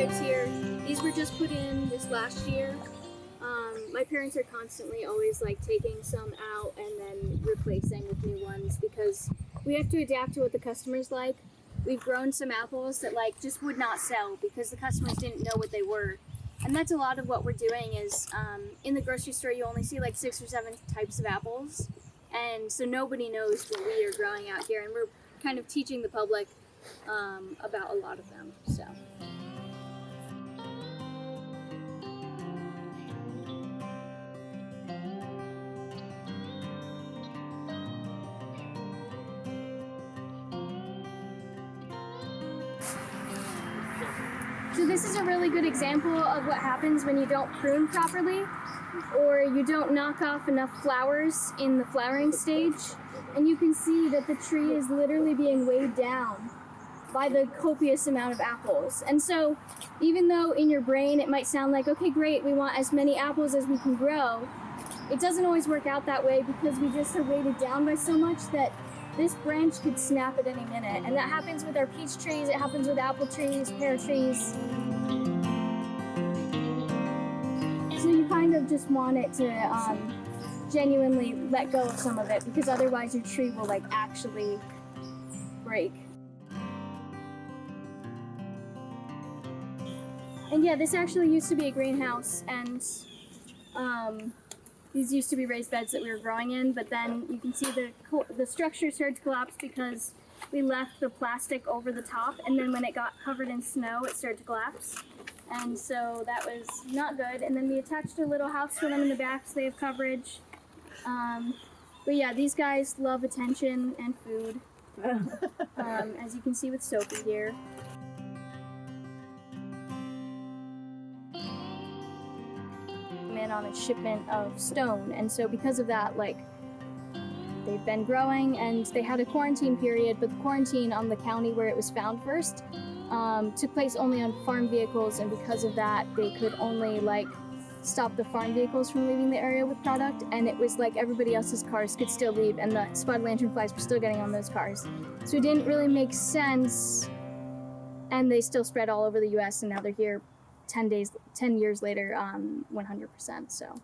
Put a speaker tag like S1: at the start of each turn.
S1: crates here. These were just put in this last year. My parents are constantly always like taking some out and then replacing with new ones because we have to adapt to what the customers like. We've grown some apples that like just would not sell because the customers didn't know what they were. And that's a lot of what we're doing is in the grocery store you only see like 6 or 7 types of apples. And so nobody knows what we are growing out here, and we're kind of teaching the public about a lot of them. So this is a really good example of what happens when you don't prune properly or you don't knock off enough flowers in the flowering stage. And you can see that the tree is literally being weighed down by the copious amount of apples. And so even though in your brain it might sound like, okay, great, we want as many apples as we can grow, it doesn't always work out that way because we just are weighted down by so much that this branch could snap at any minute. And that happens with our peach trees, it happens with apple trees, pear trees. So you kind of just want it to genuinely let go of some of it because otherwise your tree will like actually break. And yeah, this actually used to be a greenhouse, and these used to be raised beds that we were growing in, but then you can see the structure started to collapse because we left the plastic over the top, and then when it got covered in snow, it started to collapse. And so that was not good. And then we attached a little house for them in the back so they have coverage. But yeah, these guys love attention and food, as you can see with Sophie here. In on a shipment of stone, and so because of that, like, they've been growing, and they had a quarantine period, but the quarantine on the county where it was found first took place only on farm vehicles, and because of that they could only like stop the farm vehicles from leaving the area with product, and it was like everybody else's cars could still leave and the spotted lanternflies were still getting on those cars, so it didn't really make sense, and they still spread all over the US, and now they're here 10 years later, 100%, so.